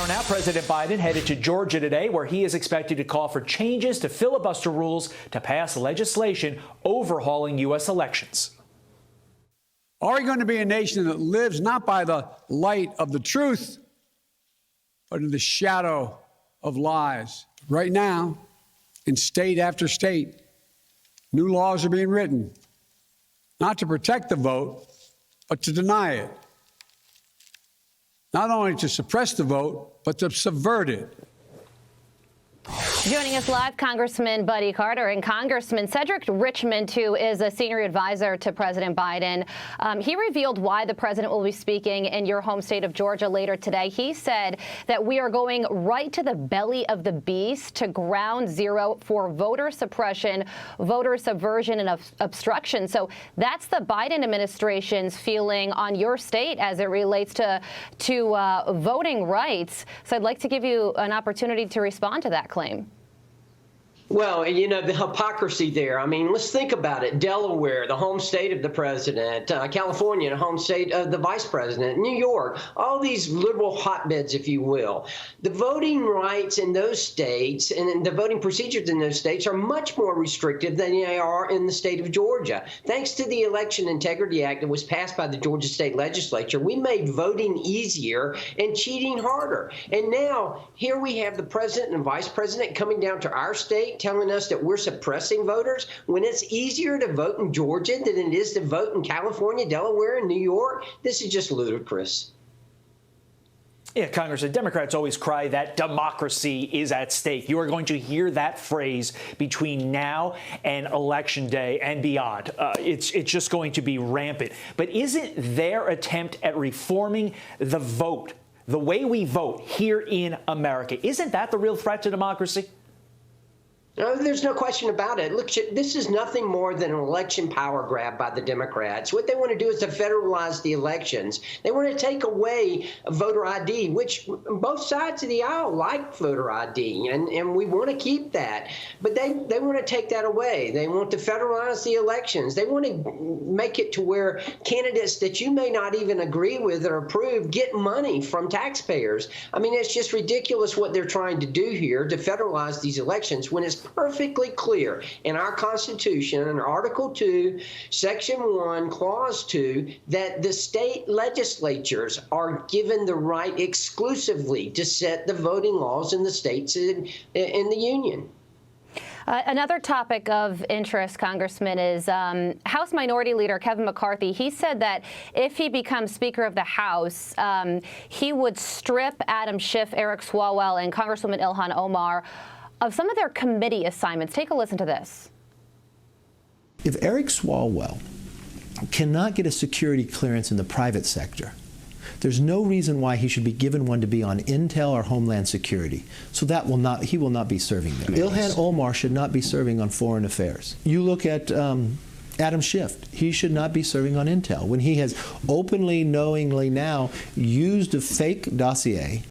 Now President Biden headed to Georgia today, where he is expected to call for changes to filibuster rules to pass legislation overhauling U.S. elections. Are we going to be a nation that lives not by the light of the truth, but in the shadow of lies? Right now, in state after state, new laws are being written, not to protect the vote, but to deny it. Not only to suppress the vote, but to subvert it. Joining us live, Congressman Buddy Carter and Congressman Cedric Richmond, who is a senior advisor to President Biden. He revealed why the president will be speaking in your home state of Georgia later today. He said that we are going right to the belly of the beast, to ground zero for voter suppression, voter subversion, and obstruction. So that's the Biden administration's feeling on your state as it relates to voting rights. So I'd like to give you an opportunity to respond to that claim. Well, you know, the hypocrisy there. I mean, let's think about it. Delaware, the home state of the president, California, the home state of the vice president, New York, all these liberal hotbeds, if you will. The voting rights in those states and the voting procedures in those states are much more restrictive than they are in the state of Georgia. Thanks to the Election Integrity Act that was passed by the Georgia State Legislature, we made voting easier and cheating harder. And now here we have the president and vice president coming down to our state telling us that we're suppressing voters when it's easier to vote in Georgia than it is to vote in California, Delaware, and New York. This is just ludicrous. Yeah, Congressman, Democrats always cry that democracy is at stake. You are going to hear that phrase between now and Election Day and beyond. It's just going to be rampant. But isn't their attempt at reforming the vote, the way we vote here in America, isn't that the real threat to democracy? No, there's no question about it. Look, this is nothing more than an election power grab by the Democrats. What they want to do is to federalize the elections. They want to take away voter ID, which both sides of the aisle like voter ID, and we want to keep that. But they want to take that away. They want to federalize the elections. They want to make it to where candidates that you may not even agree with or approve get money from taxpayers. I mean, it's just ridiculous what they're trying to do here to federalize these elections when it's perfectly clear in our Constitution, in Article 2, Section 1, Clause 2, that the state legislatures are given the right exclusively to set the voting laws in the states in the Union. Another topic of interest, Congressman, is House Minority Leader Kevin McCarthy. He said that if he becomes Speaker of the House, he would strip Adam Schiff, Eric Swalwell, and Congresswoman Ilhan Omar of some of their committee assignments. Take a listen to this. If Eric Swalwell cannot get a security clearance in the private sector, there's no reason why he should be given one to be on Intel or Homeland Security. So he will not be serving there. Ilhan Omar should not be serving on Foreign Affairs. You look at Adam Schiff, he should not be serving on Intel when he has openly, knowingly now used a fake dossier.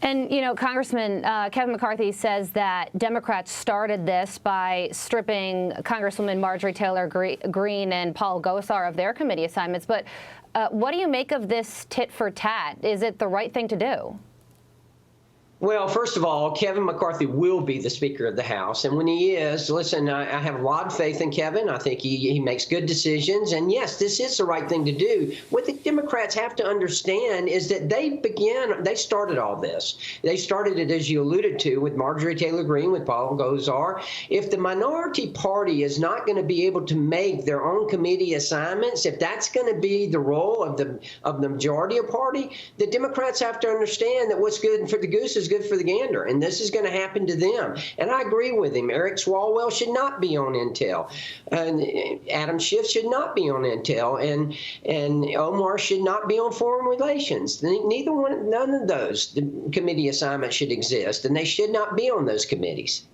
And, you know, Congressman Kevin McCarthy says that Democrats started this by stripping Congresswoman Marjorie Taylor Greene and Paul Gosar of their committee assignments. But what do you make of this tit for tat? Is it the right thing to do? Well, first of all, Kevin McCarthy will be the Speaker of the House. And when he is, listen, I have a lot of faith in Kevin. I think he makes good decisions. And yes, this is the right thing to do. What the Democrats have to understand is that they started all this. They started it, as you alluded to, with Marjorie Taylor Greene, with Paul Gosar. If the minority party is not going to be able to make their own committee assignments, if that's going to be the role of the majority party, the Democrats have to understand that what's good for the goose is good for the gander, and this is going to happen to them. And I agree with him. Eric Swalwell should not be on Intel, and Adam Schiff should not be on Intel, and Omar should not be on Foreign Relations. None of those committee assignments should exist, and they should not be on those committees.